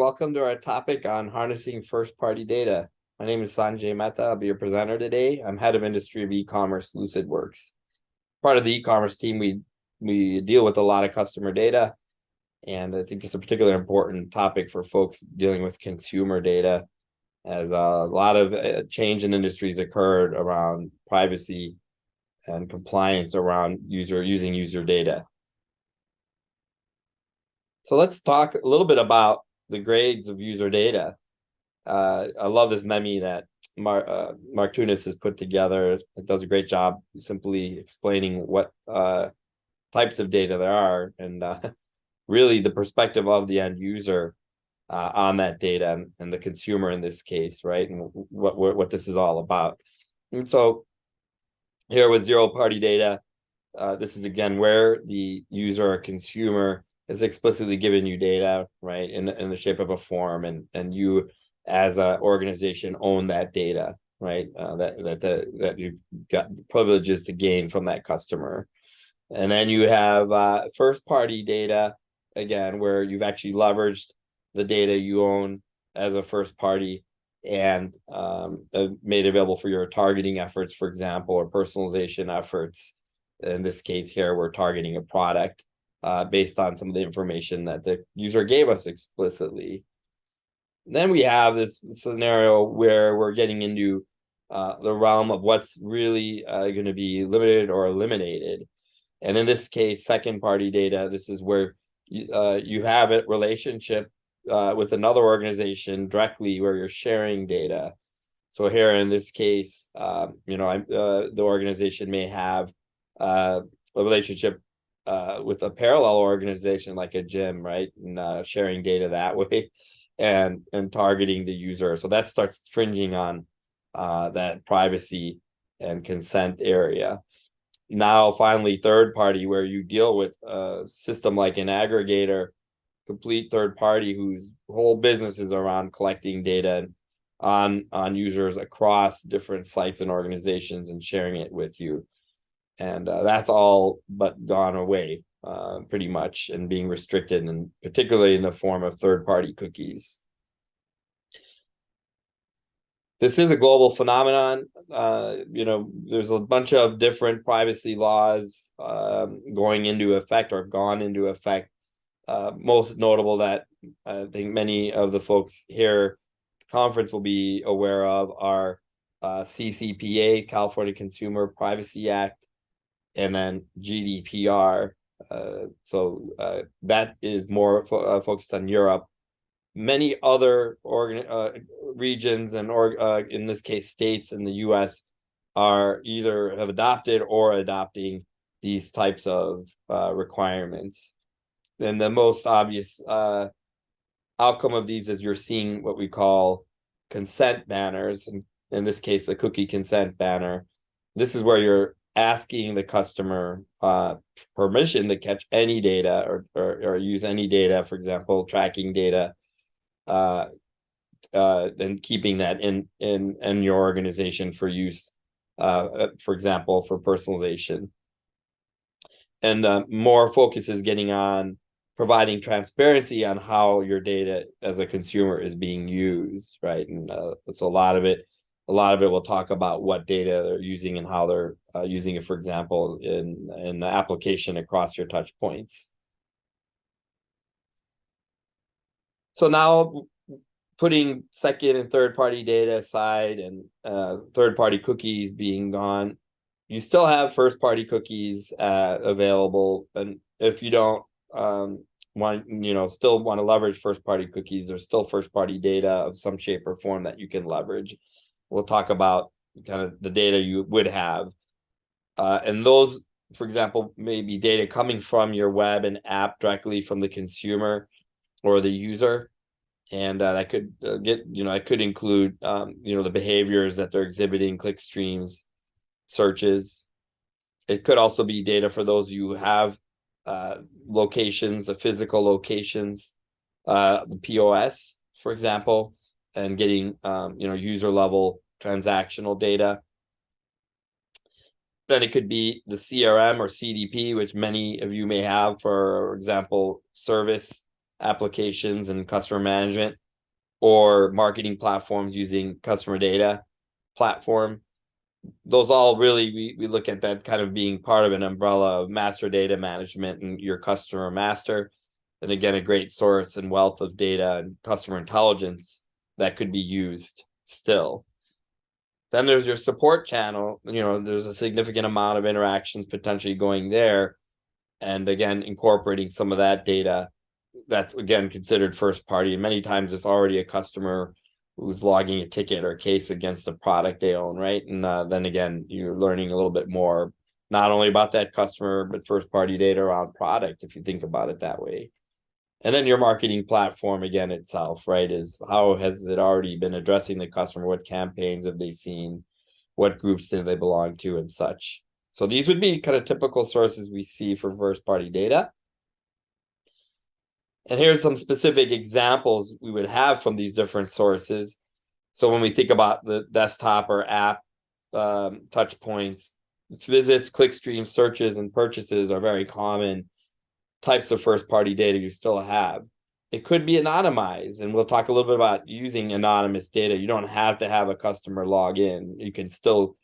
welcome to our topic on harnessing first-party data. My name is Sanjay Mehta. I'll be your presenter today. I'm head of industry of e-commerce, Lucidworks. Part of the e-commerce team, we deal with a lot of customer data, and I think it's a particularly important topic for folks dealing with consumer data, as a lot of change in industries occurred around privacy and compliance around using user data. So let's talk a little bit about the grades of user data. I love this meme that Mark Tunis has put together. It does a great job simply explaining what types of data there are, and really the perspective of the end user on that data and the consumer in this case, right? And what this is all about. And so here with zero-party data, this is again where the user or consumer is explicitly given you data, right, in the shape of a form, and you as an organization own that data, right? That you've got privileges to gain from that customer. And then you have first-party data, again, where you've actually leveraged the data you own as a first party and made available for your targeting efforts, for example, or personalization efforts. In this case here, we're targeting a product based on some of the information that the user gave us explicitly. Then we have this scenario where we're getting into the realm of what's really going to be limited or eliminated. And in this case, second party data, this is where you have a relationship with another organization directly where you're sharing data. So here in this case, the organization may have a relationship with a parallel organization like a gym, right? And sharing data that way and targeting the user. So that starts fringing on that privacy and consent area. Now, finally, third party, where you deal with a system like an aggregator, complete third party whose whole business is around collecting data on users across different sites and organizations and sharing it with you. And that's all but gone away pretty much, and being restricted, and particularly in the form of third-party cookies. This is a global phenomenon. There's a bunch of different privacy laws going into effect or gone into effect. Most notable that I think many of the folks here conference will be aware of are CCPA, California Consumer Privacy Act, and then GDPR. That is more focused on Europe. Many other regions and in this case states in the U.S. are either have adopted or adopting these types of requirements. And the most obvious outcome of these is you're seeing what we call consent banners. In this case, a cookie consent banner. This is where you're asking the customer permission to catch any data or use any data, for example, tracking data, and keeping that in your organization for use, for example, for personalization. And more focus is getting on providing transparency on how your data as a consumer is being used, right? And so a lot of it will talk about what data they're using and how they're using it, for example, in the application across your touch points. So now, putting second and third party data aside and third party cookies being gone, you still have first party cookies available. And if you don't still want to leverage first party cookies, there's still first party data of some shape or form that you can leverage. We'll talk about kind of the data you would have. And those, for example, may be data coming from your web and app directly from the consumer or the user. And that could it could include, the behaviors that they're exhibiting, click streams, searches. It could also be data for those who have locations, the physical locations, the POS, for example, and getting, user level transactional data. Then it could be the CRM or CDP, which many of you may have, for example, service applications and customer management, or marketing platforms using customer data platform. Those all really, we look at that kind of being part of an umbrella of master data management and your customer master. And again, a great source and wealth of data and customer intelligence that could be used still. Then there's your support channel. There's a significant amount of interactions potentially going there. And again, incorporating some of that data that's again considered first party. And many times it's already a customer who's logging a ticket or case against a product they own, right? And then again, you're learning a little bit more, not only about that customer, but first party data around product, if you think about it that way. And then your marketing platform again itself, right, is how has it already been addressing the customer? What campaigns have they seen? What groups do they belong to and such? So these would be kind of typical sources we see for first party data. And here's some specific examples we would have from these different sources. So when we think about the desktop or app touch points, visits, clickstreams, searches, and purchases are very common types of first party data you still have. It could be anonymized, and we'll talk a little bit about using anonymous data. You don't have to have a customer log in. You can still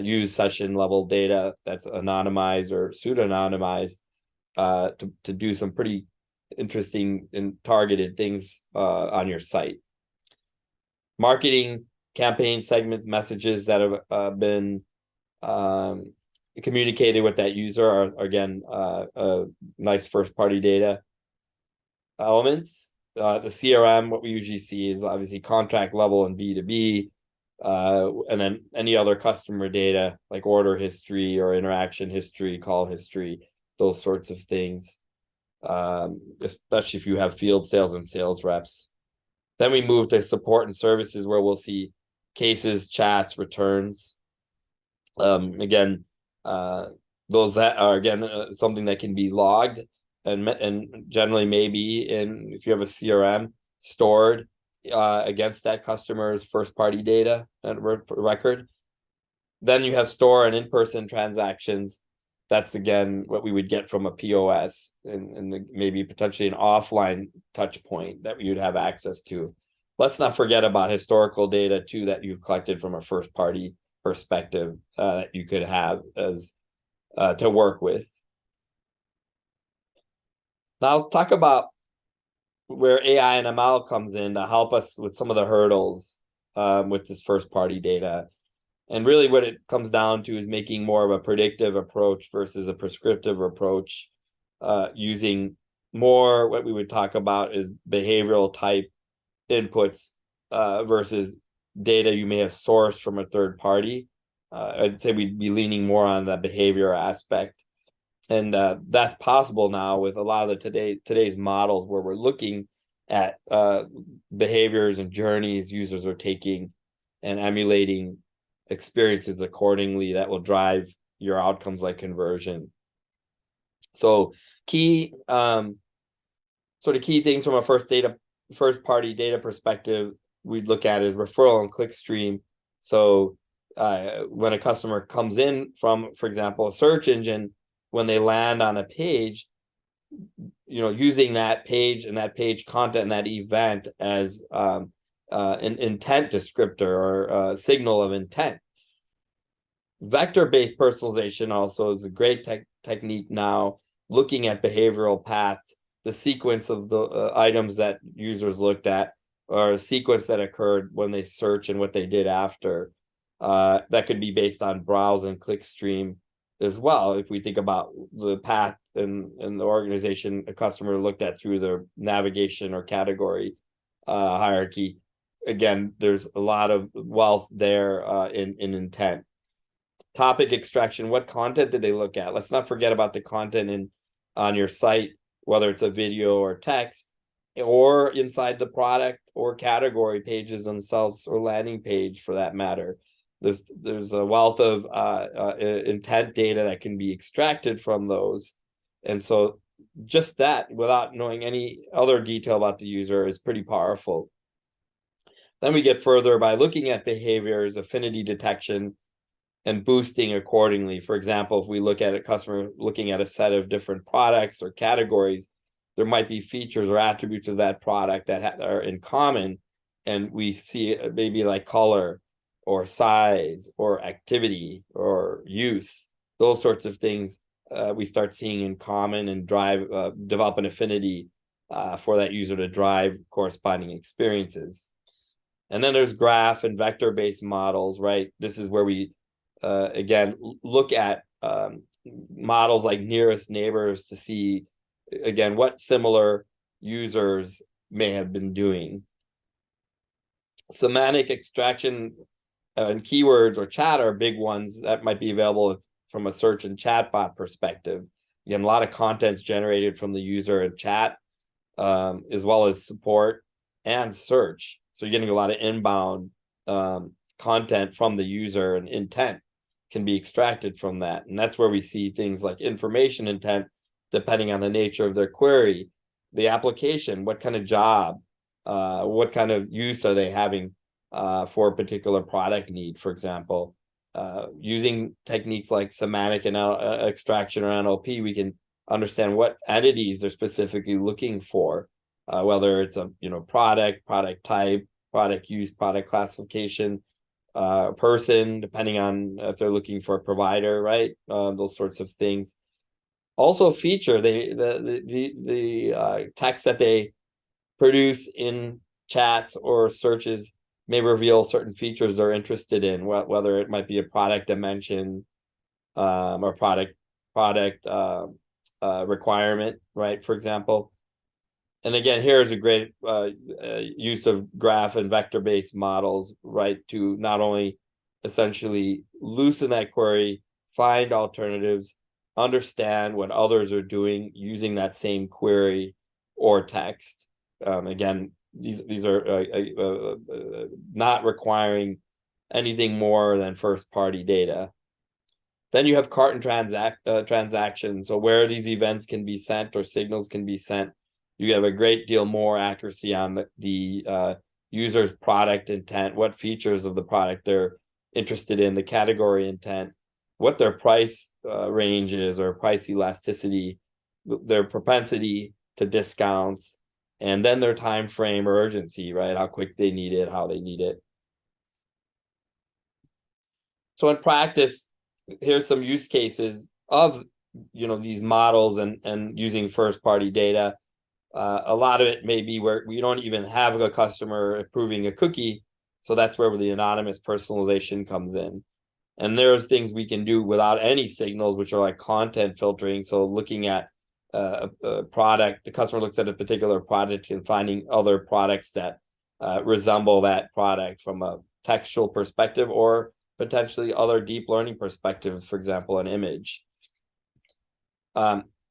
use session level data that's anonymized or pseudo-anonymized to do some pretty interesting and targeted things on your site. Marketing campaign segments, messages that have been communicated with that user are again nice first party data elements. The CRM, what we usually see is obviously contract level and B2B, and then any other customer data like order history or interaction history, call history, those sorts of things, especially if you have field sales and sales reps. Then we move to support and services, where we'll see cases, chats, returns. Again, those that are again something that can be logged and generally maybe if you have a CRM stored against that customer's first party data and record. Then you have store and in-person transactions. That's again what we would get from a POS and maybe potentially an offline touch point that you would have access to. Let's not forget about historical data too that you've collected from a first party perspective that you could have as to work with. Now I'll talk about where AI and ML comes in to help us with some of the hurdles with this first party data. And really what it comes down to is making more of a predictive approach versus a prescriptive approach, using more what we would talk about is behavioral type inputs versus data you may have sourced from a third party. I'd say we'd be leaning more on the behavior aspect. And that's possible now with a lot of the today's models where we're looking at behaviors and journeys users are taking and emulating experiences accordingly that will drive your outcomes like conversion. So key things from a first party data perspective we'd look at is referral and clickstream. So when a customer comes in from, for example, a search engine, when they land on a page, using that page and that page content and that event as an intent descriptor or a signal of intent. Vector-based personalization also is a great technique now, looking at behavioral paths, the sequence of the items that users looked at, or a sequence that occurred when they search and what they did after. That could be based on browse and clickstream as well. If we think about the path and the organization a customer looked at through their navigation or category hierarchy, again, there's a lot of wealth there in intent. Topic extraction, what content did they look at? Let's not forget about the content on your site, whether it's a video or text, or inside the product or category pages themselves, or landing page for that matter. There's a wealth of intent data that can be extracted from those. And so just that, without knowing any other detail about the user, is pretty powerful. Then we get further by looking at behaviors, affinity detection, and boosting accordingly. For example, if we look at a customer looking at a set of different products or categories, there might be features or attributes of that product that are in common, and we see maybe like color or size or activity or use, those sorts of things we start seeing in common and develop an affinity for that user to drive corresponding experiences. And then there's graph and vector-based models, right? This is where we, again, look at models like nearest neighbors to see, again, what similar users may have been doing. Semantic extraction and keywords or chat are big ones that might be available from a search and chatbot perspective. Again, a lot of content's generated from the user and chat, as well as support and search. So you're getting a lot of inbound content from the user, and intent can be extracted from that. And that's where we see things like information intent, depending on the nature of their query, the application, what kind of job, what kind of use are they having for a particular product need, for example. Using techniques like semantic and extraction or NLP, we can understand what entities they're specifically looking for, whether it's a product type, product use, product classification, person, depending on if they're looking for a provider, right? Those sorts of things. Also, feature the text that they produce in chats or searches may reveal certain features they're interested in, whether it might be a product dimension or product requirement, right? For example. And again, here's a great use of graph and vector-based models, right, to not only essentially loosen that query, find alternatives, understand what others are doing using that same query or text. Again, these are not requiring anything more than first-party data. Then you have cart and transactions. So where these events can be sent or signals can be sent, you have a great deal more accuracy on the user's product intent, what features of the product they're interested in, the category intent, what their price range is or price elasticity, their propensity to discounts, and then their time frame or urgency, right? How quick they need it, how they need it. So in practice, here's some use cases of these models and using first-party data. A lot of it may be where we don't even have a customer approving a cookie, so that's where the anonymous personalization comes in. And there's things we can do without any signals, which are like content filtering. So looking at a product, the customer looks at a particular product and finding other products that resemble that product from a textual perspective, or potentially other deep learning perspectives, for example, an image.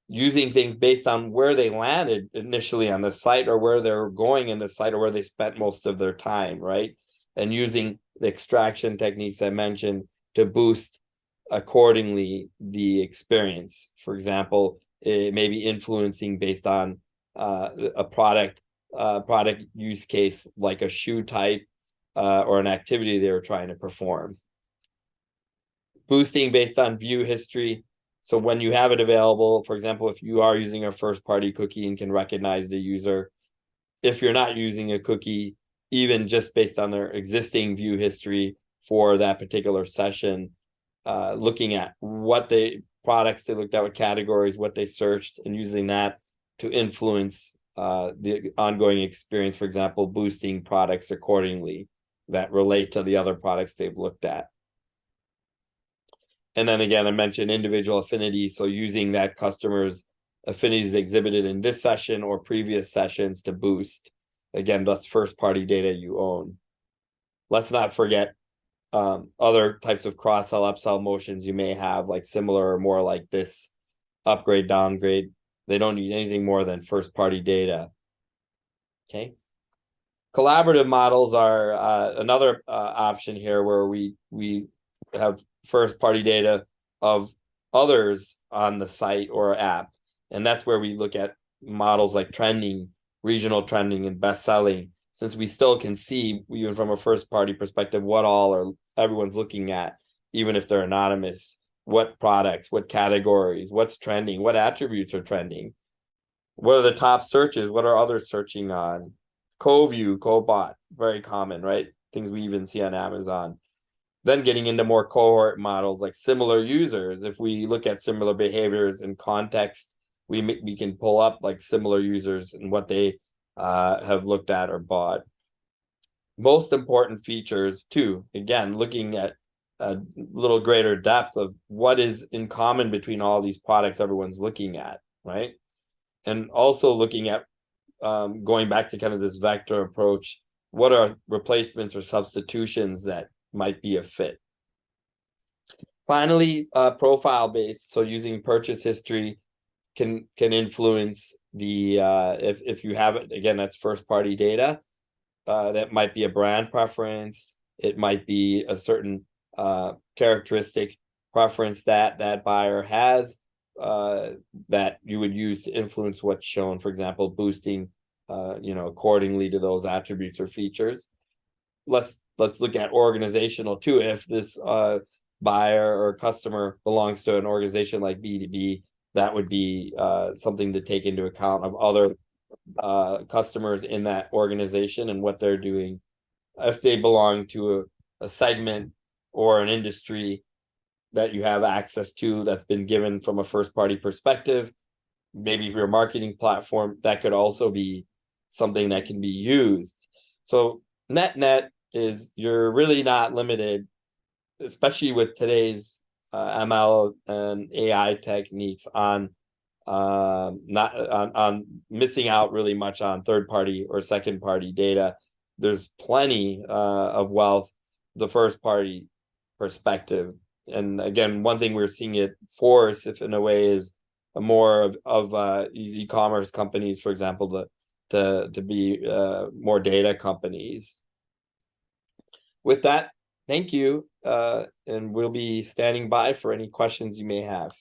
Using things based on where they landed initially on the site, or where they're going in the site, or where they spent most of their time, right? And using the extraction techniques I mentioned to boost accordingly the experience. For example, it may be influencing based on a product use case, like a shoe type or an activity they were trying to perform. Boosting based on view history. So when you have it available, for example, if you are using a first-party cookie and can recognize the user, if you're not using a cookie, even just based on their existing view history for that particular session, looking at what products they looked at, what categories, what they searched, and using that to influence the ongoing experience, for example, boosting products accordingly that relate to the other products they've looked at. And then again, I mentioned individual affinity. So using that customer's affinities exhibited in this session or previous sessions to boost. Again, that's first-party data you own. Let's not forget other types of cross-sell, upsell motions you may have, like similar or more like this, upgrade, downgrade. They don't need anything more than first-party data. Okay. Collaborative models are another option here, where we have first-party data of others on the site or app. And that's where we look at models like trending, regional trending, and best-selling, since we still can see, even from a first-party perspective, what everyone's looking at, even if they're anonymous, what products, what categories, what's trending, what attributes are trending. What are the top searches? What are others searching on? Co-view, co-bot, very common, right? Things we even see on Amazon. Then getting into more cohort models like similar users. If we look at similar behaviors in context, we can pull up like similar users and what they have looked at or bought. Most important features too, again, looking at a little greater depth of what is in common between all these products everyone's looking at, right? And also looking at going back to kind of this vector approach, what are replacements or substitutions that might be a fit? Finally, profile based, so using purchase history can influence the if you have it, again, that's first party data. That might be a brand preference. It might be a certain characteristic preference that that buyer has that you would use to influence what's shown. For example, boosting, accordingly to those attributes or features. Let's look at organizational too. If this buyer or customer belongs to an organization like B2B, that would be something to take into account of other customers in that organization and what they're doing. If they belong to a segment or an industry that you have access to that's been given from a first party perspective, maybe for your marketing platform, that could also be something that can be used. So net is you're really not limited, especially with today's ML and AI techniques, on not on missing out really much on third party or second party data. There's plenty of wealth, the first party perspective. And again, one thing we're seeing it force, if in a way, is more of these e-commerce companies, for example, to be more data companies. With that, thank you, and we'll be standing by for any questions you may have.